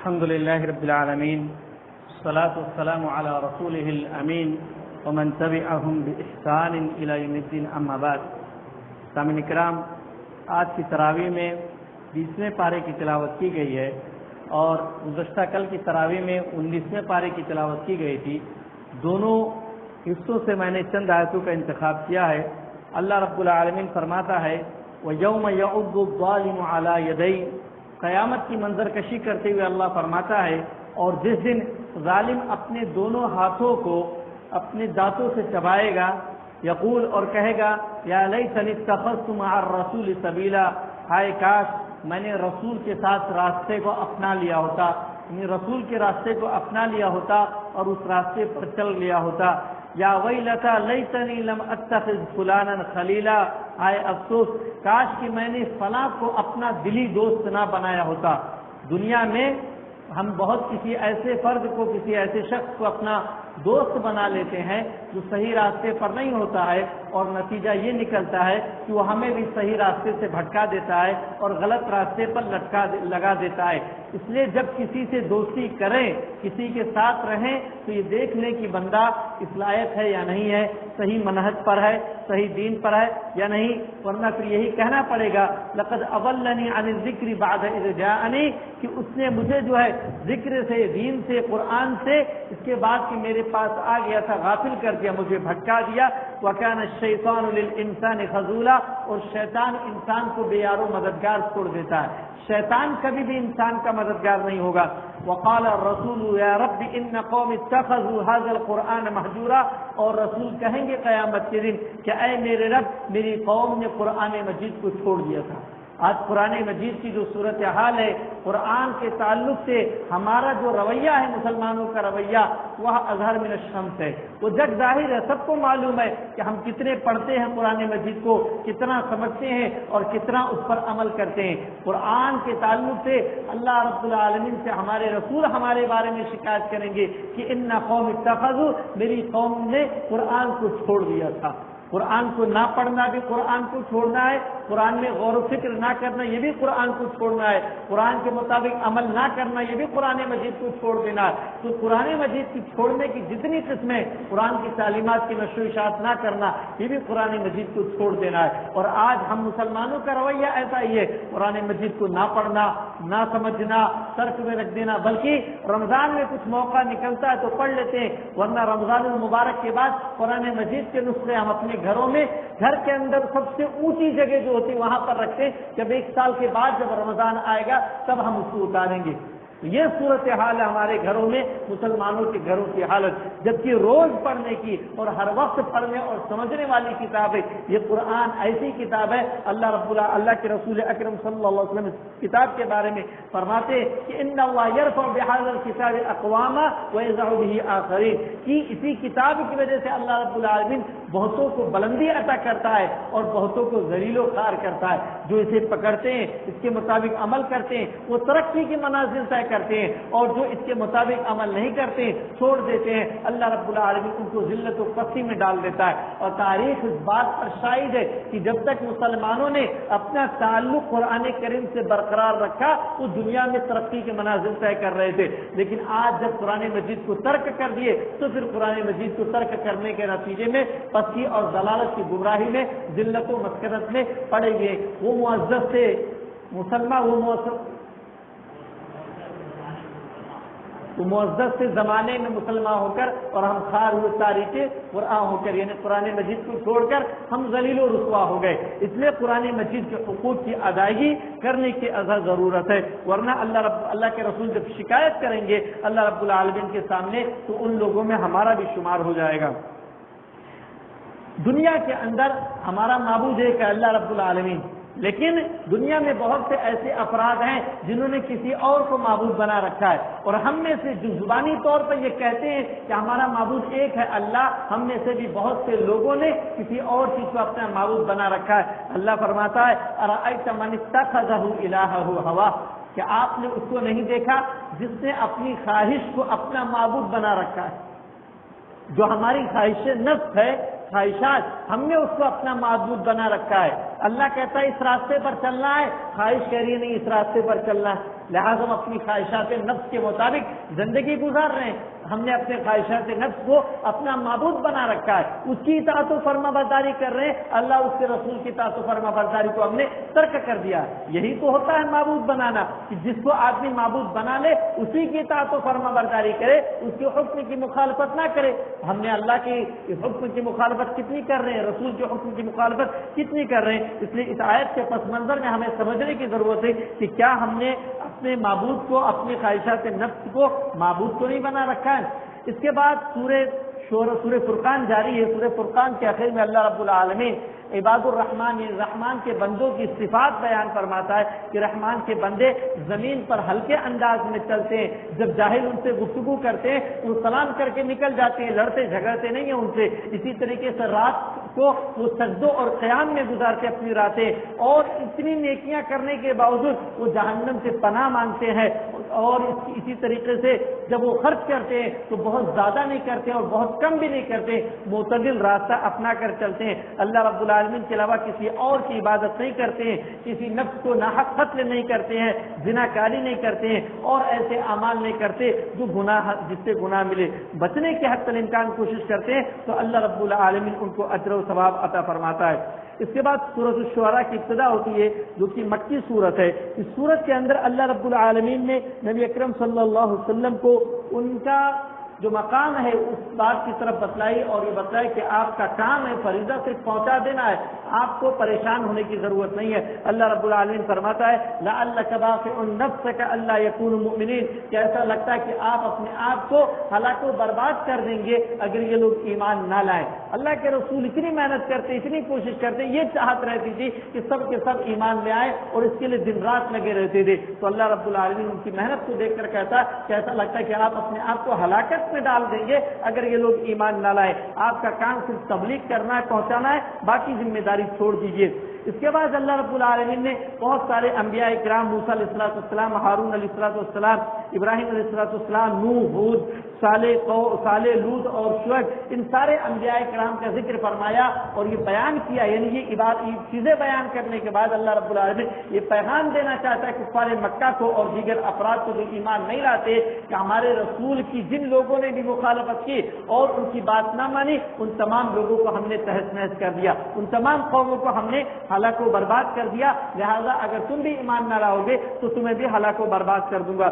الحمد لله رب العالمين والصلاة والسلام على رسوله الأمين ومن تبعهم بإحسان إلى يوم الدين أما بعد. سامعین اکرام، آج کی تراویح میں 20ویں پارے کی تلاوت کی گئی ہے اور گزشتہ کل کی تراویح میں 19ویں پارے کی تلاوت کی گئی تھی. دونوں حصوں سے میں نے چند آیتوں کا انتخاب کیا ہے. اللہ رب العالمین فرماتا ہے وَيَوْمَ يَعُضُّ الظَّالِمُ عَلَى يَدَيْهِ. قیامت کی منظر کشی کرتے ہوئے اللہ فرماتا ہے اور جس دن ظالم اپنے دونوں ہاتھوں کو اپنے دانتوں سے چبائے گا، یقول اور کہے گا یا لیتنی اتخذت مع الرسول سبیلا، ہائے کاش میں نے رسول کے ساتھ راستے کو اپنا لیا ہوتا، یعنی رسول کے راستے کو اپنا لیا ہوتا اور اس راستے پر چل لیا ہوتا. یا ویلتا لیتنی لم اتخذ فلانا خلیلا، ہائے افسوس کاش کہ میں نے فلاں کو اپنا دلی دوست نہ بنایا ہوتا. دنیا میں ہم بہت کسی ایسے فرد کو، کسی ایسے شخص کو اپنا دوست بنا لیتے ہیں جو صحیح راستے پر نہیں ہوتا ہے، اور نتیجہ یہ نکلتا ہے کہ وہ ہمیں بھی صحیح راستے سے بھٹکا دیتا ہے اور غلط راستے پر لگا دیتا ہے. اس لیے جب کسی سے دوستی کریں، کسی کے ساتھ رہیں، تو یہ دیکھ لیں کہ بندہ اس لائق ہے یا نہیں ہے، صحیح منہج پر ہے، صحیح دین پر ہے یا نہیں، ورنہ پھر یہی کہنا پڑے گا لقد اضلنی عن الذکر بعد اذ جاءنی، کہ اس نے مجھے جو ہے ذکر سے، دین سے، قرآن سے اس کے بعد کہ میرے پاس آ گیا تھا غافل کر دیا، مجھے بھٹکا دیا. وَكَانَ الشَّيْطَانُ لِلْإِنسَانِ خَذُولًا، اور شیطان انسان کو بے یار و مددگار چھوڑ دیتا ہے. شیطان کبھی بھی انسان کا مددگار نہیں ہوگا. وقال الرسول یا رب ان قوم اتخذوا هذا القرآن مهجورا، اور رسول کہیں گے قیامت کے دن کہ اے میرے رب، میری قوم نے قرآن مجید کو چھوڑ دیا تھا. آج قرآن مجید کی جو صورتحال ہے، قرآن کے تعلق سے ہمارا جو رویہ ہے، مسلمانوں کا رویہ، وہ اظہر من الشمس ہے. وہ جگ ظاہر ہے، سب کو معلوم ہے کہ ہم کتنے پڑھتے ہیں قرآن مجید کو، کتنا سمجھتے ہیں اور کتنا اس پر عمل کرتے ہیں. قرآن کے تعلق سے اللہ رب العالمین سے ہمارے رسول ہمارے بارے میں شکایت کریں گے کہ ان قوم اتخذوا، میری قوم نے قرآن کو چھوڑ دیا تھا. قرآن کو نہ پڑھنا بھی قرآن کو چھوڑنا ہے، قرآن میں غور و فکر نہ کرنا یہ بھی قرآن کو چھوڑنا ہے، قرآن کے مطابق عمل نہ کرنا یہ بھی قرآن مجید کو چھوڑ دینا ہے. تو قرآن مجید کی چھوڑنے کی جتنی قسمیں، قرآن کی تعلیمات کی نشر و اشاعت نہ کرنا یہ بھی قرآن مجید کو چھوڑ دینا ہے. اور آج ہم مسلمانوں کا رویہ ایسا ہی ہے، قرآن مجید کو نہ پڑھنا، نہ سمجھنا، ترک میں رکھ دینا. بلکہ رمضان میں کچھ موقع نکلتا ہے تو پڑھ لیتے ہیں، ورنہ رمضان المبارک کے بعد قرآن مجید کے نسخے ہم اپنے گھروں میں، گھر کے اندر سب سے اونچی جگہ جو ہوتی ہے وہاں پر رکھتے ہیں. جب 1 سال کے بعد جب رمضان آئے گا تب ہم اس کو اتاریں گے. یہ صورتحال ہے ہمارے گھروں میں، مسلمانوں کے گھروں کی حالت. جبکہ روز پڑھنے کی اور ہر وقت پڑھنے اور سمجھنے والی کتاب ہے یہ قرآن. ایسی کتاب ہے اللہ کے رسول اکرم صلی اللہ علیہ وسلم اس کتاب کے بارے میں فرماتے ہیں کہ ان اللہ یرفع بهذا الكتاب اقواما ويضع به آخرین، کہ اسی کتاب کی وجہ سے اللہ رب العالمین بہتوں کو بلندی عطا کرتا ہے اور بہتوں کو ذلیل و خوار کرتا ہے. جو اسے پکڑتے ہیں، اس کے مطابق عمل کرتے ہیں، وہ ترقی کی منازل طے کرتے ہیں، اور جو اس کے مطابق عمل نہیں کرتے ہیں، چھوڑ دیتے ہیں، اللہ رب العالمین ان کو ذلت و پستی میں ڈال دیتا ہے. اور تاریخ اس بات پر شاہد ہے کہ جب تک مسلمانوں نے اپنا تعلق قرآن کریم سے برقرار رکھا وہ دنیا میں ترقی کے منازل طے کر رہے تھے. لیکن آج جب قرآن مجید کو ترک کر دیے تو پھر قرآن مجید کو ترک کرنے کے نتیجے میں پستی اور ضلالت کی گمراہی میں، ذلت و مسکنت میں پڑے گئے. وہ معزز سے مسلمان، وہ معزز سے زمانے میں مسلمان ہو کر اور ہم خار ہوئے تاریخ قرآن ہو کر، یعنی قرآن مجید کو چھوڑ کر ہم ذلیل و رسوا ہو گئے. اس لیے قرآن مجید کے حقوق کی ادائیگی کرنے کی ازحد ضرورت ہے، ورنہ اللہ کے رسول جب شکایت کریں گے اللہ رب العالمین کے سامنے تو ان لوگوں میں ہمارا بھی شمار ہو جائے گا. دنیا کے اندر ہمارا معبود ایک ہے اللہ رب العالمین، لیکن دنیا میں بہت سے ایسے افراد ہیں جنہوں نے کسی اور کو معبود بنا رکھا ہے. اور ہم میں سے جو زبانی طور پر یہ کہتے ہیں کہ ہمارا معبود ایک ہے اللہ، ہم میں سے بھی بہت سے لوگوں نے کسی اور چیز کو اپنا معبود بنا رکھا ہے. اللہ فرماتا ہے ارأیت من اتخذہ الہہ ہوا، کہ آپ نے اس کو نہیں دیکھا جس نے اپنی خواہش کو اپنا معبود بنا رکھا ہے. جو ہماری خواہش نفس ہے خواہشات، ہم نے اس کو اپنا معبود بنا رکھا ہے۔ اللہ کہتا ہے اس راستے پر چلنا ہے، خواہش کہہ رہی ہے نہیں اس راستے پر چلنا ہے، لہٰذا ہم اپنی خواہشات نفس کے مطابق زندگی گزار رہے ہیں۔ ہم نے اپنے خواہشات نفس کو اپنا معبود بنا رکھا ہے، اس کی اطاعت و فرما برداری کر رہے ہیں، اللہ اس کے رسول کی اطاعت و فرما برداری کو ہم نے ترک کر دیا۔ یہی تو ہوتا ہے معبود بنانا، کہ جس کو آدمی معبود بنا لے اسی کی اطاعت و فرما برداری کرے، اس کے حکم کی مخالفت نہ کرے۔ ہم نے اللہ کے حکم کی مخالفت کتنی کر رہے ہیں، رسول کے حکم کی مخالفت کتنی کر رہے ہیں۔ اس لیے اس آیت کے پس منظر میں ہمیں سمجھنے کی ضرورت ہے کہ کیا ہم نے اپنے معبود کو، اپنی خواہشات نفس کو معبود کو نہیں بنا رکھا ہے۔ اس کے بعد سورہ فرقان جاری ہے۔ سورہ فرقان کے آخر میں اللہ رب العالمین عباد الرحمن یعنی رحمان کے بندوں کی صفات بیان فرماتا ہے کہ رحمان کے بندے زمین پر ہلکے انداز میں چلتے ہیں، جب جاہل ان سے گفتگو کرتے ہیں وہ سلام کر کے نکل جاتے ہیں، لڑتے جھگڑتے نہیں ہیں ان سے۔ اسی طریقے سے رات کو وہ سجدوں اور قیام میں گزارتے اپنی راتیں، اور اتنی نیکیاں کرنے کے باوجود وہ جہنم سے پناہ مانگتے ہیں، اور اسی طریقے سے جب وہ خرچ کرتے ہیں تو بہت زیادہ نہیں کرتے اور بہت کم بھی نہیں کرتے، معتدل راستہ اپنا کر چلتے ہیں۔ اللہ رب العالمین کے علاوہ کسی اور کی عبادت نہیں کرتے ہیں، کسی نفس کو ناحق قتل نہیں کرتے ہیں، زنا کاری نہیں کرتے ہیں، اور ایسے اعمال نہیں کرتے جو گناہ جس سے گناہ ملے، بچنے کے حد الامکان کوشش کرتے ہیں، تو اللہ رب العالمین ان کو اجر و ثواب عطا فرماتا ہے۔ اس کے بعد سورۃ الشعراء کی ابتدا ہوتی ہے جو کہ مکی سورت ہے۔ اس سورت کے اندر اللہ رب العالمین نے نبی اکرم صلی اللہ علیہ وسلم کو ان کا جو مقام ہے اس بات کی طرف بتلائی، اور یہ بتلائی کہ آپ کا کام ہے فریضہ صرف پہنچا دینا ہے، آپ کو پریشان ہونے کی ضرورت نہیں ہے۔ اللہ رب العالمین فرماتا ہے لعلک باخع نفسک الا یکونوا مؤمنین، کہ ایسا لگتا ہے کہ آپ اپنے آپ کو ہلاک و برباد کر دیں گے اگر یہ لوگ ایمان نہ لائیں۔ اللہ کے رسول اتنی محنت کرتے، اتنی کوشش کرتے، یہ چاہت رہتی تھی کہ سب کے سب ایمان لے آئے، اور اس کے لیے دن رات لگے رہتے تھے۔ تو اللہ رب العالمین ان کی محنت کو دیکھ کر کہتا کہ ایسا لگتا ہے کہ آپ اپنے آپ کو ہلاکت میں ڈال دیں گے اگر یہ لوگ ایمان نہ لائے۔ آپ کا کام صرف تبلیغ کرنا ہے، پہنچانا ہے، باقی ذمہ داری چھوڑ دیجیے۔ اس کے بعد اللہ رب العالمین نے بہت سارے انبیاء کرام، موسیٰ علیہ السلام، ہارون علیہ السلام، ابراہیم علیہ السلام، نوح، ہود، صالح، لوط اور شعیب، ان سارے انبیاء کرام کا ذکر فرمایا اور یہ بیان کیا، یعنی یہ چیزیں بیان کرنے کے بعد اللہ رب العالمین یہ پیغام دینا چاہتا ہے کفار مکہ کو اور دیگر افراد کو جو ایمان نہیں لاتے کہ ہمارے رسول کی جن لوگوں نے بھی مخالفت کی اور ان کی بات نہ مانی، ان تمام لوگوں کو ہم نے تہس نہس کر دیا، ان تمام قوموں کو ہم نے ہلاک و برباد کر دیا، لہذا اگر تم بھی ایمان نہ لاؤ گے تو تمہیں بھی ہلاک و برباد کر دوں گا۔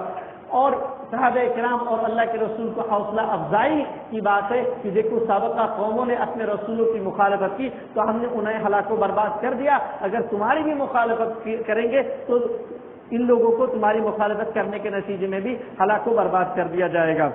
اور صحابہ کرام اور اللہ کے رسول کو حوصلہ افزائی کی بات ہے کہ دیکھو سابقہ قوموں نے اپنے رسولوں کی مخالفت کی تو ہم نے انہیں ہلاک و برباد کر دیا، اگر تمہاری بھی مخالفت کریں گے تو ان لوگوں کو تمہاری مخالفت کرنے کے نتیجے میں بھی ہلاک و برباد کر دیا جائے گا۔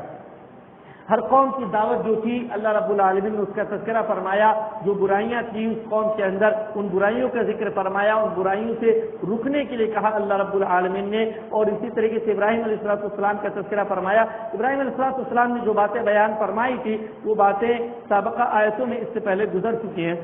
ہر قوم کی دعوت جو تھی اللہ رب العالمین نے اس کا تذکرہ فرمایا، جو برائیاں تھیں اس قوم کے اندر ان برائیوں کا ذکر فرمایا، ان برائیوں سے رکنے کے لیے کہا اللہ رب العالمین نے، اور اسی طریقے سے ابراہیم علیہ السلام کا تذکرہ فرمایا۔ ابراہیم علیہ السلام نے جو باتیں بیان فرمائی تھی وہ باتیں سابقہ آیتوں میں اس سے پہلے گزر چکی ہیں۔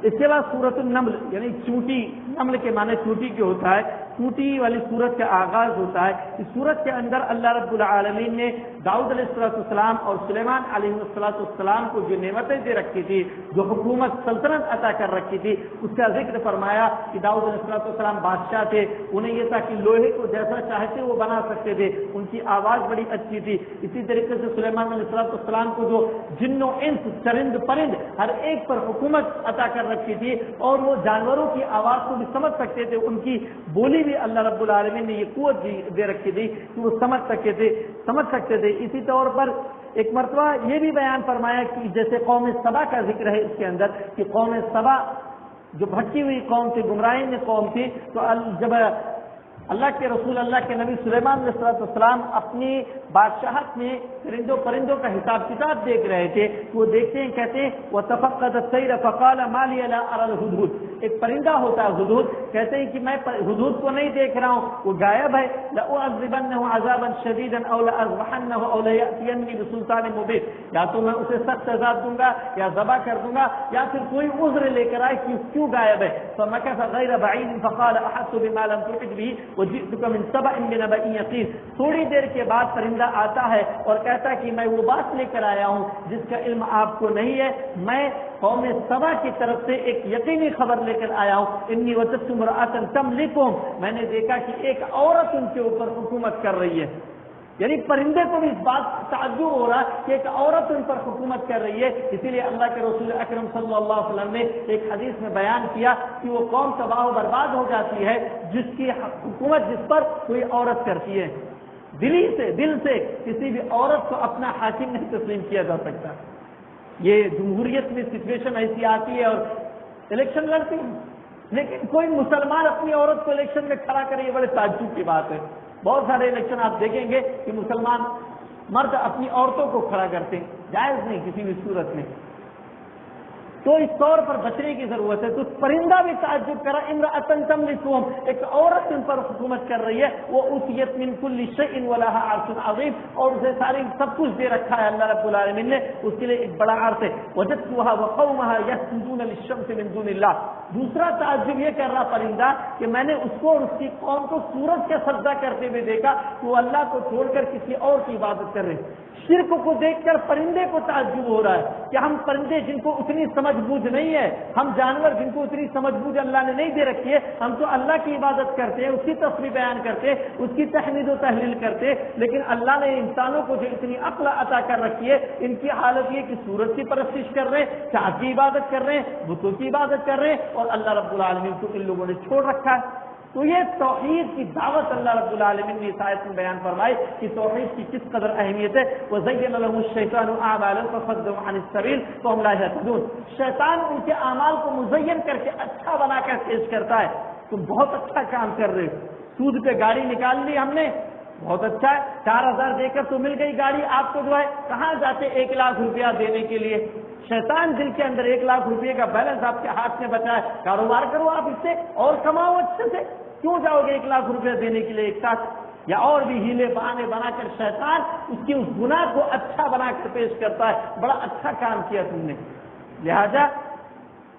اس کے بعد سورۃ النمل یعنی چونٹی، نمل کے معنی چونٹی کے ہوتا ہے، چونٹی والی سورت کا آغاز ہوتا ہے۔ اس سورت کے اندر اللہ رب العالمین نے داؤد علیہ السلام اور سلیمان علیہ السلام کو جو نعمتیں دے رکھی تھی، جو حکومت سلطنت عطا کر رکھی تھی، اس کا ذکر فرمایا کہ داؤد علیہ السلام بادشاہ تھے، انہیں یہ تھا کہ لوہے کو جیسا چاہتے وہ بنا سکتے تھے، ان کی آواز بڑی اچھی تھی۔ اسی طریقے سے سلیمان علیہ السلام کو جو جن و انس، چرند پرند ہر ایک پر حکومت عطا کر رکھی تھی، اور وہ جانوروں کی آواز کو بھی سمجھ سکتے تھے، ان کی بولی بھی اللہ رب العالمین نے یہ قوت دے رکھی تھی کہ وہ سمجھ سکتے تھے۔ اسی طور پر ایک مرتبہ یہ بھی بیان فرمایا کہ جیسے قوم سبا کا ذکر ہے اس کے اندر کہ قوم سبا جو بھٹکی ہوئی قوم تھی، گمراہی میں قوم تھی، تو جب اللہ کے رسول اللہ کے نبی سلیمان علیہ السلام اپنی بادشاہت میں چرندوں پرندوں کا حساب کتاب دیکھ رہے تھے، وہ دیکھتے ہیں، کہتے ہیں وَتَفَقَّدَ الطَّيْرَ فَقَالَ مَا لِيَ لَا أَرَى الْهُدْهُدْ، ایک پرندہ ہوتا ہے ہدہد، کہتے ہیں کہ میں ہدہد کو نہیں دیکھ رہا ہوں، وہ غائب ہے، لَأُعَذِّبَنَّهُ عَذَابًا شَدِيدًا أَوْ لَأَذْبَحَنَّهُ أَوْ لَيَأْتِيَنِّي بِسُلْطَانٍ مُبِينٍ، یا تو میں اسے سخت سزا دوں گا یا ذبح کر دوں گا یا پھر کوئی عذر لے کر آئے کہ کیوں غائب ہے۔ فَمَكَثَ غَيْرَ بَعِيدٍ فَقَالَ أَحَطتُ بِمَا لَمْ تُحِطْ بِهِ وجئتک من سبأ بنبأ یقین، تھوڑی دیر کے بعد پرندہ آتا ہے اور کہتا ہے کہ میں وہ بات لے کر آیا ہوں جس کا علم آپ کو نہیں ہے، میں قوم سبا کی طرف سے ایک یقینی خبر لے کر آیا ہوں، انی وجدت امرأۃ تملکہم، میں نے دیکھا کہ ایک عورت ان کے اوپر حکومت کر رہی ہے۔ یعنی پرندے کو بھی اس بات تعجب ہو رہا کہ ایک عورت ان پر حکومت کر رہی ہے۔ اسی لیے اللہ کے رسول اکرم صلی اللہ علیہ وسلم نے ایک حدیث میں بیان کیا کہ وہ قوم تباہ و برباد ہو جاتی ہے جس کی حکومت جس پر کوئی عورت کرتی ہے۔ دل سے کسی بھی عورت کو اپنا حاکم نہیں تسلیم کیا جا سکتا۔ یہ جمہوریت میں سچویشن ایسی آتی ہے اور الیکشن لڑتی ہے، لیکن کوئی مسلمان اپنی عورت کو الیکشن میں کھڑا کرے، یہ بڑے تعجب کی بات ہے۔ بہت سارے الیکشن آپ دیکھیں گے کہ مسلمان مرد اپنی عورتوں کو کھڑا کرتے ہیں، جائز نہیں کسی بھی صورت میں، تو اس طور پر بچنے کی ضرورت ہے۔ تو پرندہ بھی تعجب کرا، امرأۃ تملکہم، ایک عورت ان پر حکومت کر رہی ہے، وہ اوتیت من کل شیء ولہا عرش عظیم، اور اسے ساری سب کچھ دے رکھا ہے اللہ رب العالمین نے، اس کے لیے ایک بڑا عرش ہے۔ وجدتھا وقومھا یسجدون للشمس من دون اللہ، دوسرا تعجب یہ کر رہا پرندہ کہ میں نے اس کو اور اس کی قوم کو سورج کا سجدہ کرتے ہوئے دیکھا کہ وہ اللہ کو چھوڑ کر کسی اور کی عبادت کر رہے ہیں۔ شرک کو دیکھ کر پرندے کو تعجب ہو رہا ہے کہ ہم پرندے جن کو اتنی سمجھ بوجھ نہیں ہے، ہم جانور جن کو اتنی سمجھ بوجھ اللہ نے نہیں دے رکھی ہے، ہم تو اللہ کی عبادت کرتے ہیں، اس کی تسبیح بیان کرتے ہیں، اس کی تحمید و تحلیل کرتے ہیں، لیکن اللہ نے انسانوں کو جو اتنی عقل عطا کر رکھی ہے، ان کی حالت یہ کہ سورج کی پرستش کر رہے ہیں، چاند کی عبادت کر رہے ہیں، بتوں کی عبادت کر رہے ہیں، اور اللہ رب العالمین کو ان لوگوں نے چھوڑ رکھا ہے۔ تو یہ توحید کی دعوت اللہ رب العالمین نے اس آیت میں بیان فرمائی کہ توحید کی کس قدر اہمیت ہے۔ وَزَيَّنَ لَهُمُ الشَّيْطَانُ أَعْمَالَهُمْ فَصَدَّهُمْ عَنِ السَّبِيلِ فَهُمْ لَا يَهْتَدُونَ، شیطان ان کے اعمال کو مزین کر کے اچھا بنا کر پیش کرتا ہے، تم بہت اچھا کام کر رہے ہو، سود پہ گاڑی نکال لی ہم نے، بہت اچھا ہے، 4,000 دے کر تو مل گئی گاڑی، آپ کو جو ہے کہاں جاتے 1,00,000 روپیہ دینے کے لیے؟ شیطان دل کے اندر 1,00,000 روپئے کا بیلنس آپ کے ہاتھ میں بچا ہے، کاروبار کرو آپ اس سے اور کماؤ اچھے سے، کیوں جاؤ گے 1,00,000 روپیہ دینے کے لیے ایک ساتھ؟ یا اور بھی ہیلے بہانے بنا کر شیطان اس کی اس گناہ کو اچھا بنا کر پیش کرتا ہے، بڑا اچھا کام کیا تم نے، لہذا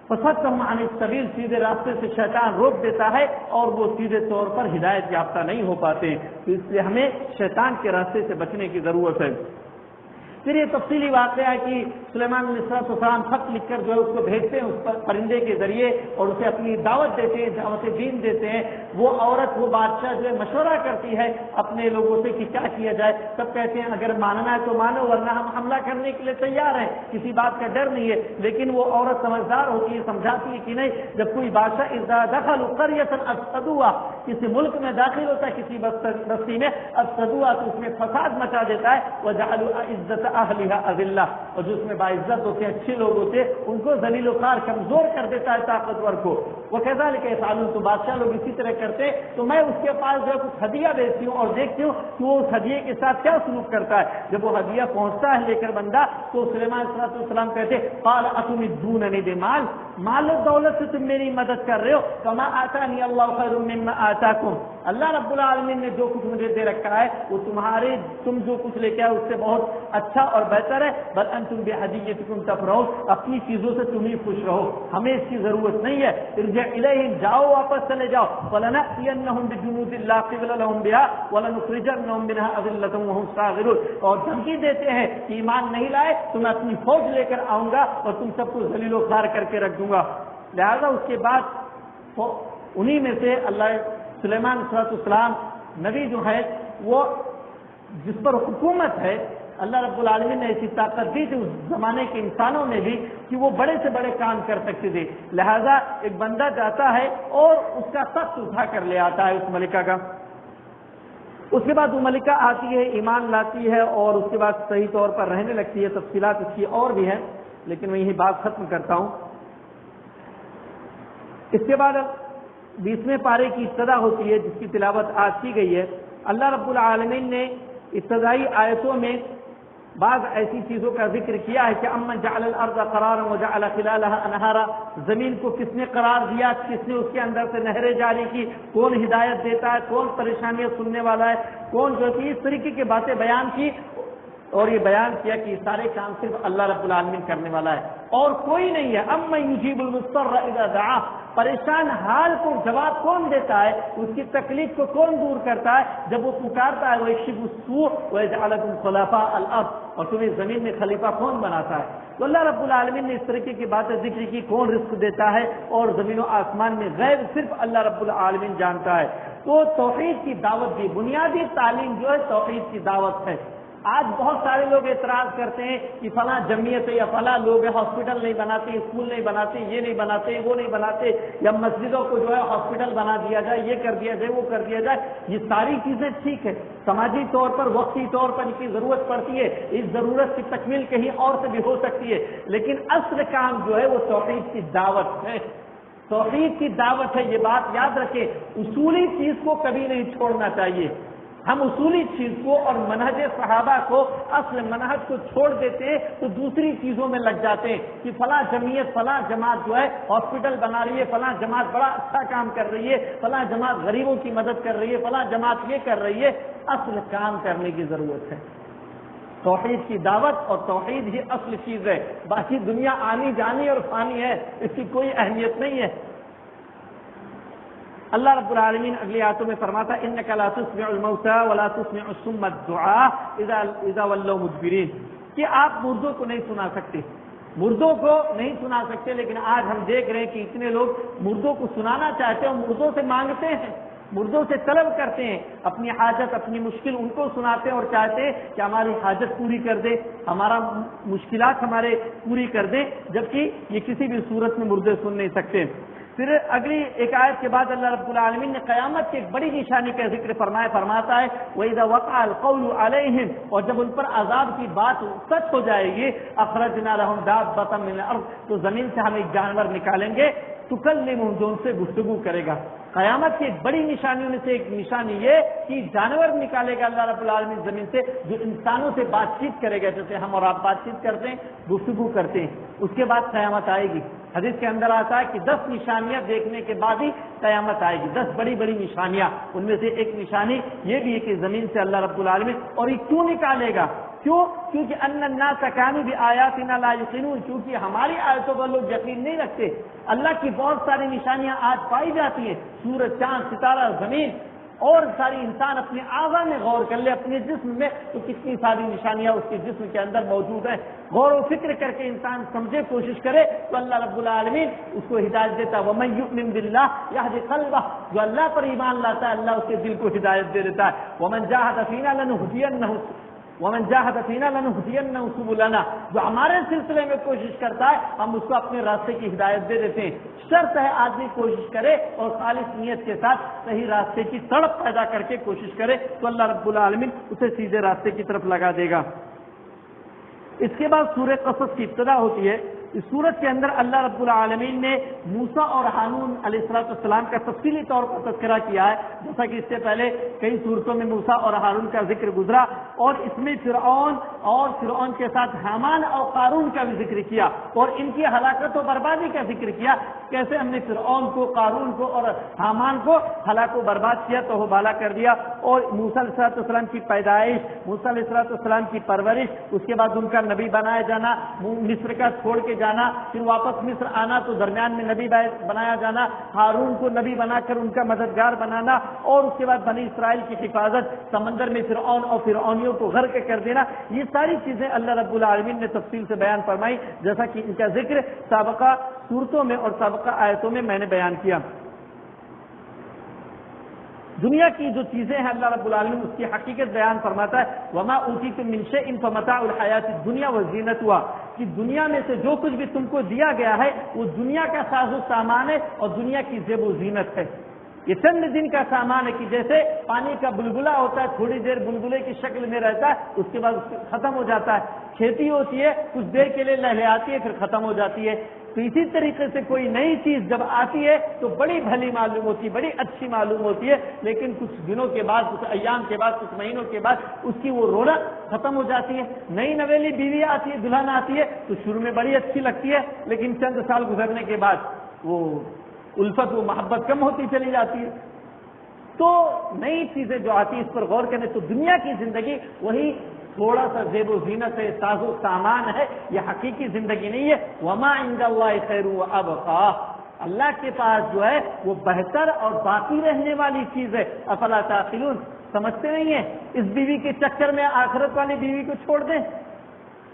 فَصَدَّهُمْ عَنِ السَّبِيلِ، سیدھے راستے سے شیطان روک دیتا ہے اور وہ سیدھے طور پر ہدایت یافتہ نہیں ہو پاتے، تو اس لیے ہمیں شیطان کے راستے سے بچنے کی ضرورت ہے۔ پھر یہ تفصیلی واقعہ ہے کہ سلیمان علیہ السلام خط لکھ کر جو ہے اس کو بھیجتے ہیں اس پر پرندے کے ذریعے، اور اسے اپنی دعوت دیتے ہیں، دعوت دین دیتے ہیں۔ وہ عورت، وہ بادشاہ جو ہے مشورہ کرتی ہے اپنے لوگوں سے کہ کیا کیا جائے، سب کہتے ہیں اگر ماننا ہے تو مانو ورنہ ہم حملہ کرنے کے لیے تیار ہیں، کسی بات کا ڈر نہیں ہے۔ لیکن وہ عورت سمجھدار ہوتی ہے، سمجھاتی ہے کہ نہیں، جب کوئی بادشاہ اذا دخلوا قرية افسدوها، کسی ملک میں داخل ہوتا ہے، کسی بستی میں، افسدوها تو اس میں فساد مچا دیتا ہے، وجعلوا عزت اہلھا اذلہ، اور جو اس میں باعزت ہوتے ہیں، اچھے لوگ ہوتے ہیں، ان کو ذلیل و خوار، کمزور کر دیتا ہے طاقتور کو۔ وکذلک یفعلون، تو بادشاہ لوگ اسی طرح کرتے ہیں۔ تو میں اس کے پاس جو ہے کچھ ہدیہ بیچتی ہوں اور دیکھتی ہوں کہ وہ اس ہدیے کے ساتھ کیا سلوک کرتا ہے۔ جب وہ ہدیہ پہنچتا ہے لے کر بندہ، تو سلیمان علیہ السلام کہتے قال اتمدوننی بمال، مال و دولت سے تم میری مدد کر رہے ہو، کما آتانی اللہ خیر مما آتاکم، اللہ رب العالمین نے جو کچھ مجھے دے رکھا ہے وہ تم جو کچھ لے کے آئے اس سے بہت اچھا اور بہتر ہے۔ بل انتم بہدیتکم تفرحون، اپنی چیزوں سے تم ہی خوش رہو، ہمیں اس کی ضرورت نہیں ہے۔ ارجع الیہم، جاؤ واپس چلے جاؤ، ولنأتینہم بجنود لا قبل لہم بها ولنخرجنہم منها اذلۃ وہم صاغرون، اور دھمکی دیتے ہیں کہ ایمان نہیں لائے تو میں اپنی فوج لے کر آؤں گا اور تم سب کو ذلیل و خوار کر کے رکھ دوں گا۔ لہذا اس کے بعد انہی میں سے اللہ سلیمان علیہ السلام نبی جو ہے وہ جس پر حکومت ہے، اللہ رب العالمین نے ایسی طاقت دی تھی اس زمانے کے انسانوں میں بھی کہ وہ بڑے سے بڑے کام کر سکتے تھے۔ لہذا ایک بندہ جاتا ہے اور اس کا تخت اٹھا کر لے آتا ہے اس ملکہ کا، اس کے بعد وہ ملکہ آتی ہے، ایمان لاتی ہے اور اس کے بعد صحیح طور پر رہنے لگتی ہے۔ تفصیلات اس کی اور بھی ہیں لیکن میں یہی بات ختم کرتا ہوں۔ اس کے بعد 20ویں پارے کی ابتدا ہوتی ہے جس کی تلاوت آج کی گئی ہے۔ اللہ رب العالمین نے ابتدائی آیتوں میں بعض ایسی چیزوں کا ذکر کیا ہے کہ امن جعل الارض قرارا وجعل خلالها انہارا، زمین کو کس نے قرار دیا، کس نے اس کے اندر سے نہریں جاری کی، کون ہدایت دیتا ہے، کون پریشانیاں سننے والا ہے، کون جو ہے اس طریقے کی باتیں بیان کی، اور یہ بیان کیا کہ یہ سارے کام صرف اللہ رب العالمین کرنے والا ہے اور کوئی نہیں ہے۔ امن یجیب المضطر اذا دعا، پریشان حال کو جواب کون دیتا ہے؟ اس کی تکلیف کو کون دور کرتا ہے؟ جب وہ پکارتا ہے وَيَكْشِفُ السُّوءَ وَيَجْعَلَكُمْ خُلَفَاءَ الْأَرْضِ، اور تمہیں زمین میں خلیفہ کون بناتا ہے؟ تو اللہ رب العالمین نے اس طریقے کی باتیں ذکر کی، کون رزق دیتا ہے اور زمین و آسمان میں غیب صرف اللہ رب العالمین جانتا ہے۔ تو توحید کی دعوت دی، بنیادی تعلیم جو ہے توحید کی دعوت ہے۔ آج بہت سارے لوگ اعتراض کرتے ہیں کہ فلاں جمعیت ہے یا فلاں لوگ ہاسپٹل نہیں بناتے، اسکول نہیں بناتے، یہ نہیں بناتے، وہ نہیں بناتے، یا مسجدوں کو جو ہے ہاسپٹل بنا دیا جائے، یہ کر دیا جائے، وہ کر دیا جائے۔ یہ ساری چیزیں ٹھیک ہے، سماجی طور پر وقتی طور پر ان کی ضرورت پڑتی ہے، اس ضرورت کی تکمیل کہیں اور سے بھی ہو سکتی ہے، لیکن اصل کام جو ہے وہ توحید کی دعوت ہے، توحید کی دعوت ہے۔ یہ بات یاد رکھیں، اصولی چیز کو کبھی نہیں چھوڑنا چاہیے۔ ہم اصولی چیز کو اور منہج صحابہ کو، اصل منہج کو چھوڑ دیتے ہیں تو دوسری چیزوں میں لگ جاتے ہیں کہ فلاں جمعیت، فلاں جماعت جو ہے ہاسپٹل بنا رہی ہے، فلاں جماعت بڑا اچھا کام کر رہی ہے، فلاں جماعت غریبوں کی مدد کر رہی ہے، فلاں جماعت یہ کر رہی ہے۔ اصل کام کرنے کی ضرورت ہے، توحید کی دعوت، اور توحید ہی اصل چیز ہے۔ باقی دنیا آنی جانی اور فانی ہے، اس کی کوئی اہمیت نہیں ہے۔ اللہ رب العالمین اگلی آیتوں میں فرماتا ہے انک لا تسمع الموتى ولا تسمع الصم الدعاء اذا ولوا مدبرین، کہ آپ مردوں کو نہیں سنا سکتے، مردوں کو نہیں سنا سکتے، لیکن آج ہم دیکھ رہے ہیں کہ اتنے لوگ مردوں کو سنانا چاہتے ہیں اور مردوں سے مانگتے ہیں، مردوں سے طلب کرتے ہیں، اپنی حاجت، اپنی مشکل ان کو سناتے ہیں اور چاہتے ہیں کہ ہماری حاجت پوری کر دے، ہمارا مشکلات ہمارے پوری کر دے، جبکہ یہ کسی بھی صورت میں مردے سن نہیں سکتے۔ پھر اگلی ایک آیت کے بعد اللہ رب العالمین نے قیامت کی ایک بڑی نشانی کا ذکر فرماتا ہے وَإِذَا وَقَعَ الْقَوْلُ عَلَيْهِمْ، اور جب ان پر عذاب کی بات سچ ہو جائے گی، أَخْرَجْنَا لَهُمْ دَابَّةً مِّنَ الْأَرْضِ، تو زمین سے ہم ایک جانور نکالیں گے، تُكَلِّمُهُمْ، جو ان سے گفتگو کرے گا۔ قیامت کی ایک بڑی نشانیوں میں سے ایک نشانی یہ کہ جانور نکالے گا اللہ رب العالمین زمین سے، جو انسانوں سے بات چیت کرے گا، جیسے ہم اور آپ بات چیت کرتے ہیں، گفتگو کرتے ہیں۔ اس کے بعد قیامت آئے گی۔ حدیث کے اندر آتا ہے کہ 10 نشانیاں دیکھنے کے بعد ہی قیامت آئے گی، 10 بڑی بڑی نشانیاں۔ ان میں سے ایک نشانی یہ بھی ہے کہ زمین سے اللہ رب العالمین، اور یہ کیوں نکالے گا؟ کیوں؟ کیونکہ ان الناس كانوا بآياتنا لا يوقنون، کیونکہ ہماری آیتوں پر لوگ یقین نہیں رکھتے۔ اللہ کی بہت ساری نشانیاں آج پائی جاتی ہیں، سورج، چاند، ستارہ، زمین، اور ساری انسان اپنے اعضاء میں غور کر لے، اپنے جسم میں تو کتنی ساری نشانیاں اس کے جسم کے اندر موجود ہیں۔ غور و فکر کر کے انسان سمجھے، کوشش کرے تو اللہ رب العالمین اس کو ہدایت دیتا ہے۔ وَمَن يُؤْمِن بِاللَّهِ يَهْدِ قَلْبَهُ، جو اللہ پر ایمان لاتا ہے اللہ اس کے دل کو ہدایت دے دیتا ہے۔ وَمَن جَاهَدَ فِينَا لَنُهْدِيَنَّهُ وَمَن جَاهَدَ فِينَا لَنُهْدِيَنَّهُ سُبُلَنَا، جو ہمارے سلسلے میں کوشش کرتا ہے ہم اس کو اپنے راستے کی ہدایت دے دیتے ہیں۔ شرط ہے آدمی کوشش کرے اور خالص نیت کے ساتھ صحیح راستے کی تڑپ پیدا کر کے کوشش کرے تو اللہ رب العالمین اسے سیدھے راستے کی طرف لگا دے گا۔ اس کے بعد سورہ قصص کی ابتدا ہوتی ہے۔ اس سورت کے اندر اللہ رب العالمین نے موسیٰ اور ہارون علیہ السلام کا تفصیلی طور پر تذکرہ کیا ہے، جیسا کہ اس سے پہلے کئی صورتوں میں موسیٰ اور ہارون کا ذکر گزرا، اور اس میں فرعون کے ساتھ حامان اور قارون کا بھی ذکر کیا، اور ان کی ہلاکت و بربادی کا ذکر کیا، کیسے ہم نے فرعون کو، قارون کو اور حامان کو ہلاک و برباد کیا، تو بالا کر دیا، اور موسیٰ علیہ السلام کی پیدائش، موسیٰ علیہ السلام کی پرورش، اس کے بعد ان کا نبی بنایا جانا، مصر کا چھوڑ کے جانا، پھر واپس مصر آنا تو درمیان میں نبی بنایا جانا، ہارون کو نبی بنا کر ان کا مددگار بنانا، اور اس کے بعد بنی اسرائیل کی حفاظت، سمندر میں فرعون اور فرعونیوں کو غرق کر دینا، یہ ساری چیزیں اللہ رب العالمین نے تفصیل سے بیان فرمائی، جیسا کہ ان کا ذکر سابقہ صورتوں میں اور سابقہ آیتوں میں میں نے بیان کیا۔ دنیا کی جو چیزیں ہیں اللہ رب العالمین اس کی حقیقت بیان فرماتا ہے، وما اوتیتم من شیء فمتاع الحیات الدنیا وزینتها، کہ دنیا میں سے جو کچھ بھی تم کو دیا گیا ہے وہ دنیا کا ساز و سامان ہے اور دنیا کی زیب و زینت ہے۔ یہ چند دن کا سامان ہے، کہ جیسے پانی کا بلبلہ ہوتا ہے، تھوڑی دیر بلبلے کی شکل میں رہتا ہے، اس کے بعد ختم ہو جاتا ہے۔ کھیتی ہوتی ہے، کچھ دیر کے لیے لہلہاتی ہے، پھر ختم ہو جاتی ہے۔ تو اسی طریقے سے کوئی نئی چیز جب آتی ہے تو بڑی بھلی معلوم ہوتی ہے، بڑی اچھی معلوم ہوتی ہے، لیکن کچھ دنوں کے بعد، کچھ ایام کے بعد، کچھ مہینوں کے بعد اس کی وہ رونق ختم ہو جاتی ہے۔ نئی نویلی بیوی آتی ہے، دلہن آتی ہے، تو شروع میں بڑی اچھی لگتی ہے، لیکن چند سال گزرنے کے بعد وہ الفت و محبت کم ہوتی چلی جاتی ہے۔ تو نئی چیزیں جو آتی ہیں اس پر غور کریں تو دنیا کی زندگی وہی تھوڑا سا زیب و زینت ہے، ساز و سامان ہے، یہ حقیقی زندگی نہیں ہے۔ وما عند اللہ خیر وابقا، اللہ کے پاس جو ہے وہ بہتر اور باقی رہنے والی چیز ہے. افلا تعقلون، سمجھتے نہیں ہیں؟ اس بیوی کے چکر میں آخرت والی بیوی کو چھوڑ دیں،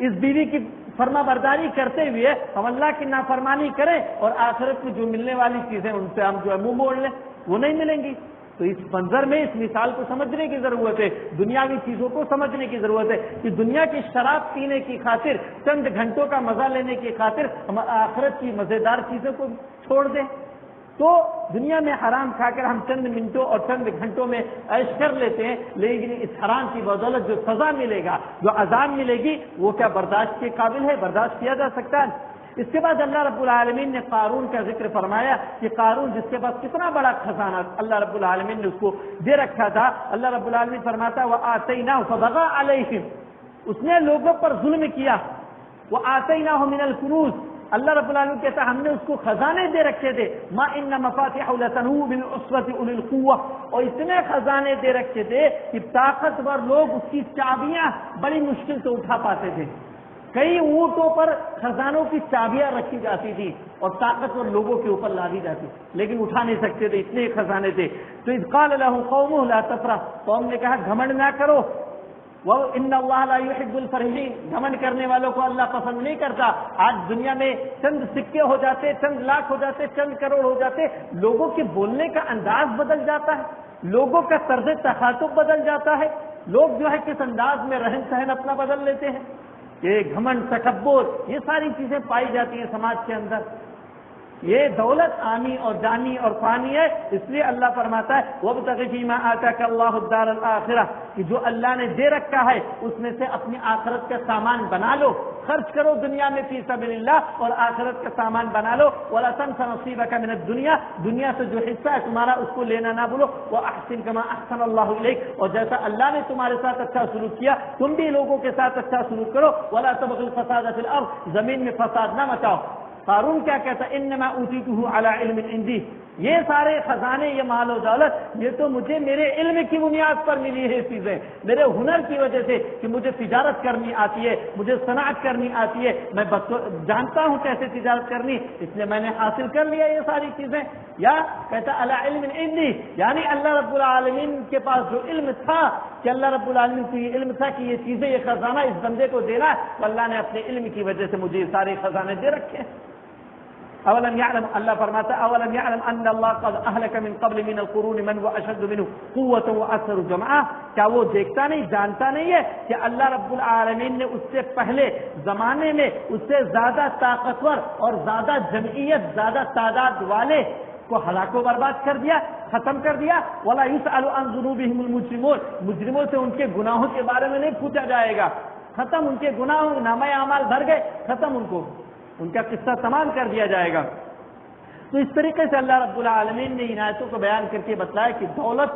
اس بیوی کی فرما برداری کرتے ہوئے ہم اللہ کی نافرمانی کریں اور آخرت میں جو ملنے والی چیزیں ان سے ہم جو ہے منہ موڑ لیں، وہ نہیں ملیں گی. تو اس منظر میں اس مثال کو سمجھنے کی ضرورت ہے، دنیاوی چیزوں کو سمجھنے کی ضرورت ہے کہ دنیا کی شراب پینے کی خاطر، چند گھنٹوں کا مزہ لینے کی خاطر ہم آخرت کی مزیدار چیزوں کو چھوڑ دیں. تو دنیا میں حرام کھا کر ہم چند منٹوں اور چند گھنٹوں میں عیش کر لیتے ہیں، لیکن اس حرام کی بدولت جو سزا ملے گا، جو عذاب ملے گی، وہ کیا برداشت کے قابل ہے؟ برداشت کیا جا سکتا ہے؟ اس کے بعد اللہ رب العالمین نے قارون کا ذکر فرمایا کہ قارون جس کے پاس کتنا بڑا خزانہ اللہ رب العالمین نے اس کو دے رکھا تھا. اللہ رب العالمین فرماتا وَآتَيْنَاهُ فَبَغَىٰ عَلَيْهِمْ، اس نے لوگوں پر ظلم کیا. وَآتَيْنَاهُ مِنَ الْكُنُوزِ، اللہ رب العالمین کہتا ہم نے اس کو خزانے دے رکھے تھے. مَا إِنَّ مَفَاتِحَهُ لَتَنُوءُ بِالْعُصْبَةِ أُولِي الْقُوَّةِ، اور اتنے خزانے دے رکھے تھے کہ طاقتور لوگ اس کی چابیاں بڑی مشکل سے اٹھا پاتے تھے. کئی اونٹوں پر خزانوں کی چابیاں رکھی جاتی تھی اور طاقتور لوگوں کے اوپر لادی جاتی، لیکن اٹھا نہیں سکتے تھے، اتنے خزانے تھے. تو اذ قال له قومه لا تفرح، قوم نے کہا گھمنڈ نہ کرو. وَإِنَّ اللَّهَ لَا يُحِبُّ الْفَرِحِينَ، گھمنڈ کرنے والوں کو اللہ پسند نہیں کرتا. آج دنیا میں چند سکے ہو جاتے، چند لاکھ ہو جاتے، چند کروڑ ہو جاتے، لوگوں کے بولنے کا انداز بدل جاتا ہے، لوگوں کا طرز تخاطب بدل جاتا ہے، لوگ جو ہے کس انداز میں رہن سہن اپنا بدل لیتے ہیں. یہ گھمنڈ، تکبر، یہ ساری چیزیں پائی جاتی ہیں سماج کے اندر. یہ دولت آنی اور جانی اور فانی ہے. اس لیے اللہ فرماتا ہے وَابْتَغِ فِي مَا آتَاكَ اللَّهُ الدَّارَ الْآخِرَةَ، کہ جو اللہ نے دے رکھا ہے اس میں سے اپنی آخرت کا سامان بنا لو، خرچ کرو دنیا میں فی سبیل اللہ اور آخرت کا سامان بنا لو. وَلَا تَنْسَ نَصِيبَكَ مِنَ الدُّنْيَا، دنیا سے جو حصہ ہے تمہارا اس کو لینا نہ بھولو. وَأَحْسِنْ كَمَا أَحْسَنَ اللَّهُ إِلَيْكَ، اور جیسا اللہ نے تمہارے ساتھ اچھا سلوک کیا تم بھی لوگوں کے ساتھ اچھا سلوک کرو. وَلَا تَبْغِ الْفَسَادَ فِي الْأَرْضِ، زمین میں فساد نہ مچاؤ. قارون کیا کہتا ہے انما اوتیتہ علی علم عندی، یہ سارے خزانے، یہ مال و دولت، یہ تو مجھے میرے علم کی بنیاد پر ملی ہے چیزیں، میرے ہنر کی وجہ سے، کہ مجھے تجارت کرنی آتی ہے، مجھے صنعت کرنی آتی ہے، میں جانتا ہوں کیسے تجارت کرنی، اس لیے میں نے حاصل کر لیا یہ ساری چیزیں. یا کہتا علی علم عندی، یعنی اللہ رب العالمین کے پاس جو علم تھا، کہ اللہ رب العالمین کو یہ علم تھا کہ یہ چیزیں، یہ خزانہ اس بندے کو دینا ہے، تو اللہ نے اپنے علم کی وجہ سے مجھے یہ سارے خزانے دے رکھے. اولم يعلم، اللہ فرماتا اولم يعلم ان اللہ قد اہلک من قبل من القرون من هو اشد منه قوة واكثر جمعا، کیا وہ دیکھتا نہیں، جانتا نہیں ہے کہ اللہ رب العالمین نے اس سے پہلے زمانے میں اس سے زیادہ طاقتور اور زیادہ جمعیت، زیادہ تعداد والے کو ہلاک و برباد کر دیا، ختم کر دیا. ولا يسأل عن ذنوبهم المجرمون، مجرموں سے ان کے گناہوں کے بارے میں نہیں پوچھا جائے گا، ختم، ان کے گناہوں، نامہ اعمال بھر گئے، ختم، ان کا قصہ تمام کر دیا جائے گا. تو اس طریقے سے اللہ رب العالمین نے عنایتوں کو بیان کر کے بتلایا کہ دولت،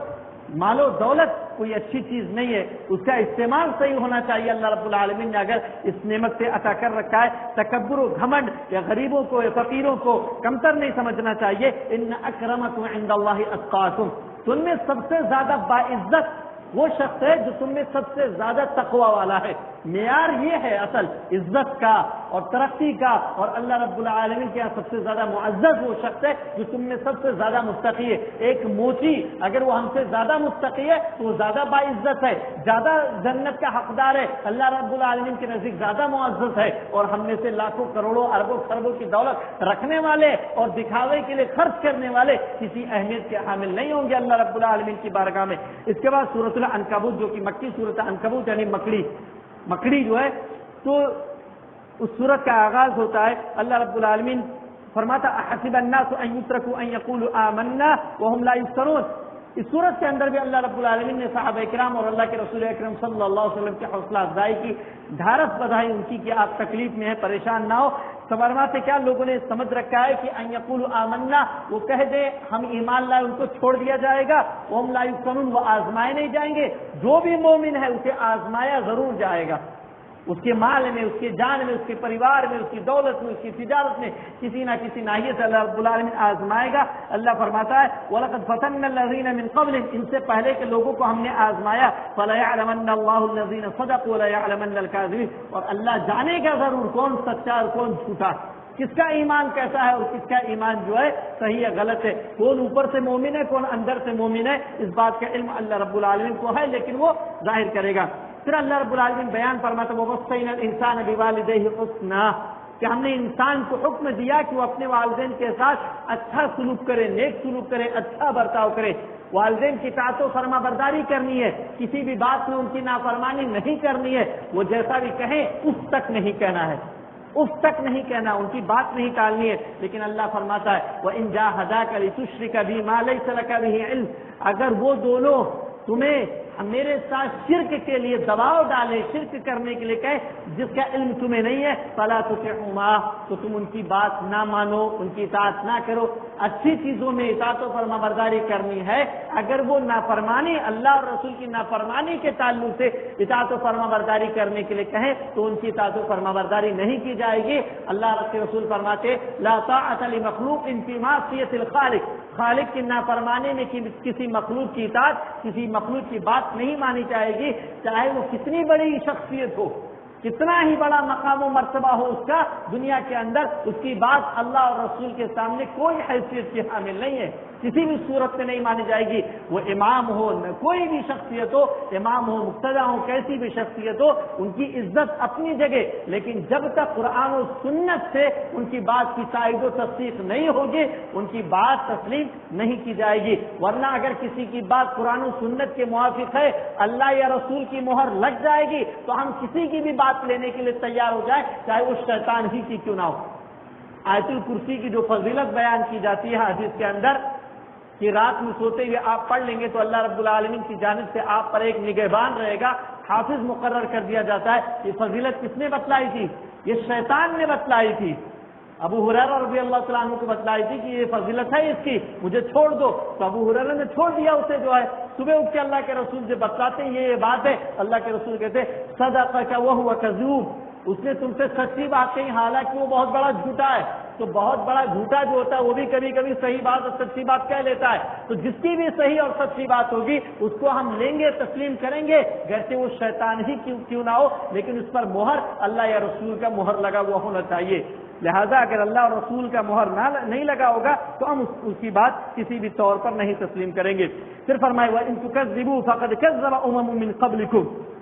مال و دولت کوئی اچھی چیز نہیں ہے، اس کا استعمال صحیح ہونا چاہیے. اللہ رب العالمین نے اگر اس نعمت سے عطا کر رکھا ہے، تکبر و گھمنڈ یا غریبوں کو یا فقیروں کو کمتر نہیں سمجھنا چاہیے. ان اکرمکم عند اللہ اتقاکم، تم میں سب سے زیادہ باعزت وہ شخص ہے جو تم میں سب سے زیادہ تقوی والا ہے. معیار یہ ہے اصل عزت کا اور ترقی کا، اور اللہ رب العالمین کے یہاں سب سے زیادہ معزز وہ شخص ہے جو تم میں سب سے زیادہ متقی ہے. ایک موچی اگر وہ ہم سے زیادہ متقی ہے تو وہ زیادہ باعزت ہے، زیادہ جنت کا حقدار ہے، اللہ رب العالمین کے نزدیک زیادہ معزز ہے. اور ہم میں سے لاکھوں کروڑوں اربوں خربوں کی دولت رکھنے والے اور دکھاوے کے لیے خرچ کرنے والے کسی اہمیت کے حامل نہیں ہوں گے اللہ رب العالمین کی بارگاہ میں. اس کے بعد سورۃ العنکبوت جو کہ مکی سورۃ عنکبوت یعنی مکڑی جو ہے، تو اس سورت کا آغاز ہوتا ہے. اللہ رب العالمین فرماتا احسب الناس ان يتركوا ان يقولوا آمنا وهم لا يفتنون. اس سورت کے اندر بھی اللہ رب العالمین نے صحابہ کرام اور اللہ کے رسول اکرم صلی اللہ علیہ وسلم کی حوصلہ افزائی کی، ڈھارس بندھائی ان کی کہ آپ تکلیف میں ہیں، پریشان نہ ہو. فرماتے کیا لوگوں نے سمجھ رکھا ہے کہ ان یقولوا آمنا، وہ کہہ دیں ہم ایمان لائے، ان کو چھوڑ دیا جائے گا. وهم لا يفتنون، وہ آزمائے نہیں جائیں گے. جو بھی مومن ہے اسے آزمایا ضرور جائے گا، اس کے مال میں، اس کے جان میں، اس کے پریوار میں، اس کی دولت میں، اس کی تجارت میں، کسی نہ کسی ناحیے سے اللہ رب العالمین آزمائے گا. اللہ فرماتا ہے وَلَقَدْ فَتَنَّا الَّذِينَ مِنْ قَبْلِهِمْ، ان سے پہلے کے لوگوں کو ہم نے آزمایا. فَلَيَعْلَمَنَّ اللَّهُ الَّذِينَ صَدَقُوا وَلَيَعْلَمَنَّ الْكَاذِبِينَ، اور اللہ جانے گا ضرور کون سچا اور کون جھوٹا. کس کا ایمان کیسا ہے اور کس کا ایمان جو ہے صحیح ہے غلط ہے، کون اوپر سے مومن ہے کون اندر سے مومن ہے، اس بات کا علم اللہ رب العالمین کو ہے، لیکن وہ ظاہر کرے گا۔ پھر اللہ رب العالمین بیان فرماتا ہے وَوَصَّيْنَا الْإِنسَانَ بِوَالِدَيْهِ حُسْنًا، کہ ہم نے انسان کو حکم دیا کہ وہ اپنے والدین کے ساتھ اچھا سلوک کرے، نیک سلوک کرے، اچھا برتاؤ کرے۔ والدین کی اطاعت و فرما برداری کرنی ہے، کسی بھی بات میں ان کی نافرمانی نہیں کرنی ہے، وہ جیسا بھی کہیں اس تک نہیں کہنا ہے، اس تک نہیں کہنا، ان کی بات نہیں ٹالنی ہے۔ لیکن اللہ فرماتا ہے وَإِن جَاهَدَاكَ لِتُشْرِكَ بِي مَا لَيْسَ لَكَ بِهِ عِلْمٌ، اگر وہ دونوں تمہیں میرے ساتھ شرک کے لیے دباؤ ڈالے، شرک کرنے کے لیے کہے جس کا علم تمہیں نہیں ہے، فَلَا تُطِعْهُمَا، تو تم ان کی بات نہ مانو، ان کی اطاعت نہ کرو۔ اچھی چیزوں میں اطاعت و فرما برداری کرنی ہے، اگر وہ نافرمانی اللہ اور رسول کی نافرمانی کے تعلق سے اطاعت و فرما برداری کرنے کے لیے کہیں تو ان کی اطاعت و فرما برداری نہیں کی جائے گی۔ اللہ کے رسول فرماتے لا طاعۃ لمخلوق فی معصیۃ الخالق، خالق کی نافرمانی میں کسی مخلوق کی اطاعت، کسی مخلوق کی بات نہیں مانی جائے گی، چاہے وہ کتنی بڑی شخصیت ہو، کتنا ہی بڑا مقام و مرتبہ ہو اس کا دنیا کے اندر، اس کی بات اللہ اور رسول کے سامنے کوئی حیثیت کی حامل نہیں ہے، کسی بھی صورت میں نہیں مانی جائے گی۔ وہ امام ہو، کوئی بھی شخصیت ہو، امام ہو، مقتدی ہو، کیسی بھی شخصیت ہو، ان کی عزت اپنی جگہ، لیکن جب تک قرآن و سنت سے ان کی بات کی تائید و تصدیق نہیں ہوگی ان کی بات تسلیم نہیں کی جائے گی۔ ورنہ اگر کسی کی بات قرآن و سنت کے موافق ہے، اللہ یا رسول کی مہر لگ جائے گی تو ہم کسی کی بھی بات لینے کے لیے تیار ہو جائے، چاہے وہ شیطان ہی کی کیوں نہ ہو۔ آیت الکرسی کی جو فضیلت بیان کی جاتی ہے حدیث کے اندر کہ رات میں سوتے ہوئے آپ پڑھ لیں گے تو اللہ رب العالمین کی جانب سے آپ پر ایک نگہبان رہے گا، حافظ مقرر کر دیا جاتا ہے۔ یہ فضیلت کس نے بتلائی تھی؟ یہ شیطان نے بتلائی تھی، ابو ہریرہ رضی اللہ تعالیٰ عنہ کو بتلائی تھی کہ یہ فضیلت ہے اس کی، مجھے چھوڑ دو، تو ابو ہریرہ نے چھوڑ دیا اسے، جو ہے صبح اٹھ کے اللہ کے رسول سے بتلاتے ہیں یہ بات ہے، اللہ کے رسول کہتے صدقک وہو کذوب، اس نے تم سے سچی بات کہی حالانکہ وہ بہت بڑا جھوٹا ہے۔ تو بہت بڑا جھوٹا جو ہوتا ہے وہ بھی کبھی کبھی صحیح بات اور سچی بات کہہ لیتا ہے، تو جس کی بھی صحیح اور سچی بات ہوگی اس کو ہم لیں گے، تسلیم کریں گے، گرچہ وہ شیطان ہی کیوں نہ ہو، لیکن اس پر مہر اللہ یا رسول کا مہر لگا ہوا ہونا چاہیے۔ لہذا اگر اللہ اور رسول کا مہر نہیں لگا ہوگا تو ہم اس کی بات کسی بھی طور پر نہیں تسلیم کریں گے۔ پھر فرمایا وَإِن تُكَذِّبُوا فَقَدْ كَذَّبَ أُمَمٌ مِّن قَبْلِكُمْ،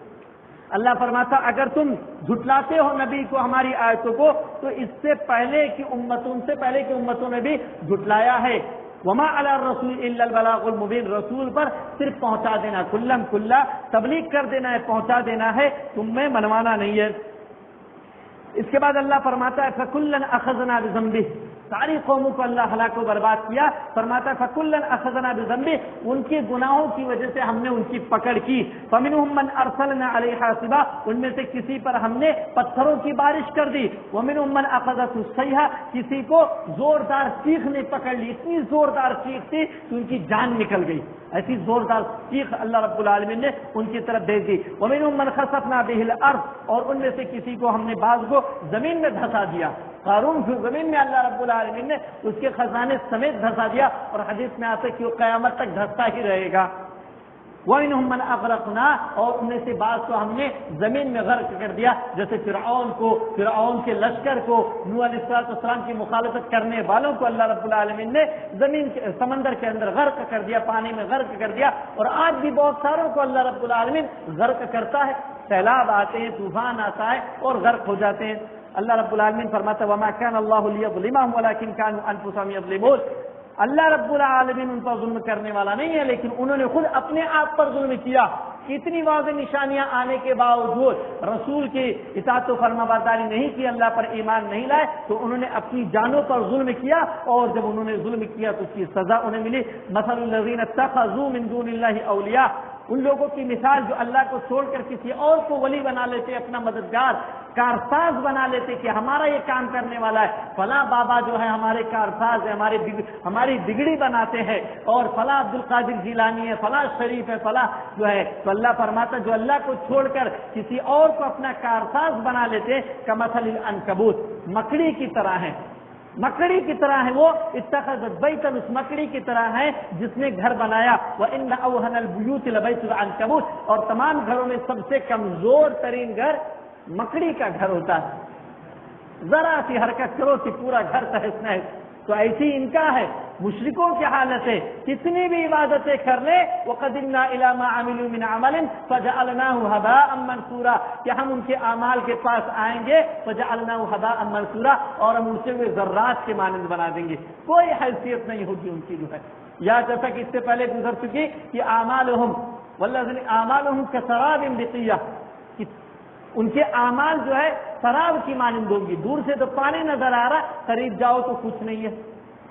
اللہ فرماتا اگر تم جھٹلاتے ہو نبی کو، ہماری آیتوں کو، تو اس سے پہلے کی امتوں نے بھی جھٹلایا ہے۔ وما علی الرسول الا البلاغ المبین، رسول پر صرف پہنچا دینا، کلا تبلیغ کر دینا ہے، پہنچا دینا ہے، تم میں منوانا نہیں ہے۔ اس کے بعد اللہ فرماتا ہے فَكُلًّا أَخَذْنَا بِذَنبِهِ، ساری قوموں کو اللہ ہلاک و برباد کیا، فرماتا ہے فَكُلًّا أَخَذْنَا بِذَنبِهِ، ان کے گناہوں کی وجہ سے ہم نے ان کی پکڑ کی، فَمِنْهُمْ مَنْ أَرْسَلْنَا عَلَيْهِ حَاصِبًا، ان میں سے کسی پر ہم نے پتھروں کی بارش کر دی، وَمِنْهُمْ مَنْ أَخَذَتْهُ الصَّيْحَةُ، کسی کو زوردار چیخ نے پکڑ لی، اتنی زوردار چیخ تھی کہ ان کی جان نکل گئی، ایسی زوردار چیخ اللہ رب العالمین نے ان کی طرف بھیج دی۔ وَمِنْهُمْ مَنْ خَسَفْنَا بِهِ الْأَرْضَ، اور ان میں سے کسی کو ہم نے بعض کو زمین میں دھسا دیا، قارون کو زمین میں اللہ رب العالمین نے اس کے خزانے سمیت دھسا دیا، اور حدیث میں آتا ہے کہ وہ قیامت تک دھستا ہی رہے گا۔ وَإِنْهُمْ مَنْ أَغْرَقْنَا، اور ان میں سے بعض کو ہم نے زمین میں غرق کر دیا، جیسے فرعون کے لشکر کو، نوح علیہ السلام کی مخالفت کرنے والوں کو اللہ رب العالمین نے سمندر کے اندر غرق کر دیا، پانی میں غرق کر دیا، اور آج بھی بہت ساروں کو اللہ رب العالمین غرق کرتا ہے، سیلاب آتے ہیں، طوفان آتا ہے اور غرق ہو جاتے ہیں۔ اللہ رب العالمین فرماتا ہے وَمَا كَانَ اللَّهُ لِيَظْلِمَهُمْ وَلَكِنْ كَانُوا أَنفُسَهُمْ يَظْلِمُونَ، اللہ رب العالمین ان پر ظلم کرنے والا نہیں ہے، لیکن انہوں نے خود اپنے آپ پر ظلم کیا۔ اتنی واضح نشانیاں آنے کے باوجود رسول کی اطاعت و فرما برداری نہیں کی، اللہ پر ایمان نہیں لائے، تو انہوں نے اپنی جانوں پر ظلم کیا، اور جب انہوں نے ظلم کیا تو اس کی سزا انہیں ملی۔ مثل الذین اتخذوا من دون اللہ اولیاء، ان لوگوں کی مثال جو اللہ کو چھوڑ کر کسی اور کو ولی بنا لیتے، اپنا مددگار کارساز بنا لیتے کہ ہمارا یہ کام کرنے والا ہے، فلاں بابا جو ہے ہمارے کارساز ہے، ہماری بگڑی بناتے ہیں، اور فلاں عبد القادر جیلانی ہے، فلاں شریف ہے، فلاں جو ہے، تو اللہ فرماتا جو اللہ کو چھوڑ کر کسی اور کو اپنا کارساز بنا لیتے، کمثل العنکبوت، مکڑی کی طرح ہے، مکڑی کی طرح ہے وہ، اتخذت بیتا، اس مکڑی کی طرح ہے جس نے گھر بنایا، وَإِنَّ أَوْهَنَ الْبُيُوتِ لَبَيْتُ الْعَنكَبُوتِ، اور تمام گھروں میں سب سے کمزور ترین گھر مکڑی کا گھر ہوتا ہے۔ ذرا سی حرکت کرو کہ پورا گھر تہس نہس. تو ایسی ان کا ہے مشرکوں کی حالت ہے. کتنی بھی عبادتیں کر لے وَقَدِمْنَا إِلَى مَا عَمِلُوا مِنْ عَمَلٍ فَجَعَلْنَاهُ هَبَاءً مَنْثُورًا کہ ہم ان کے اعمال کے پاس آئیں گے فَجَعَلْنَاهُ هَبَاءً مَنْثُورًا اور ہم اسے ہوئے ذرات کے مانند بنا دیں گے. کوئی حیثیت نہیں ہوگی ان کی جو ہے. یا جیسا کہ اس سے پہلے گزر چکی کہ اعمالهم والذین اعمالهم كسراب بقیۃ ان کے اعمال جو ہے سراب کی مانند ہوگی. دور سے تو پانی نظر آ رہا, قریب جاؤ تو کچھ نہیں ہے.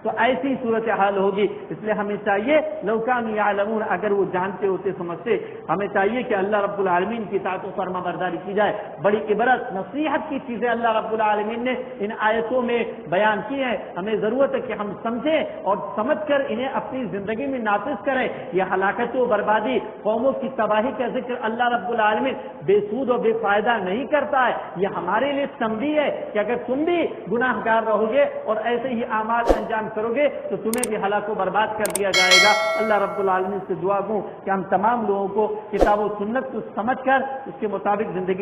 تو ایسی صورتحال ہوگی. اس لیے ہمیں چاہیے لو کانوا یعلمون اگر وہ جانتے ہوتے سمجھتے, ہمیں چاہیے کہ اللہ رب العالمین کی اطاعت و فرما برداری کی جائے. بڑی عبرت نصیحت کی چیزیں اللہ رب العالمین نے ان آیتوں میں بیان کی ہیں. ہمیں ضرورت ہے کہ ہم سمجھیں اور سمجھ کر انہیں اپنی زندگی میں نافذ کریں. یہ ہلاکت و بربادی, قوموں کی تباہی کا ذکر اللہ رب العالمین بے سود و بے فائدہ نہیں کرتا ہے. یہ ہمارے لیے تنبیہ ہے کہ اگر تم بھی گناہ گار رہو گے اور ایسے ہی اعمال انجام کرو گے تو تمہیں بھی ہلاک و برباد کر دیا جائے گا. اللہ رب العالمین سے دعا گوں کہ ہم تمام لوگوں کو کتاب و سنت کو سمجھ کر اس کے مطابق زندگی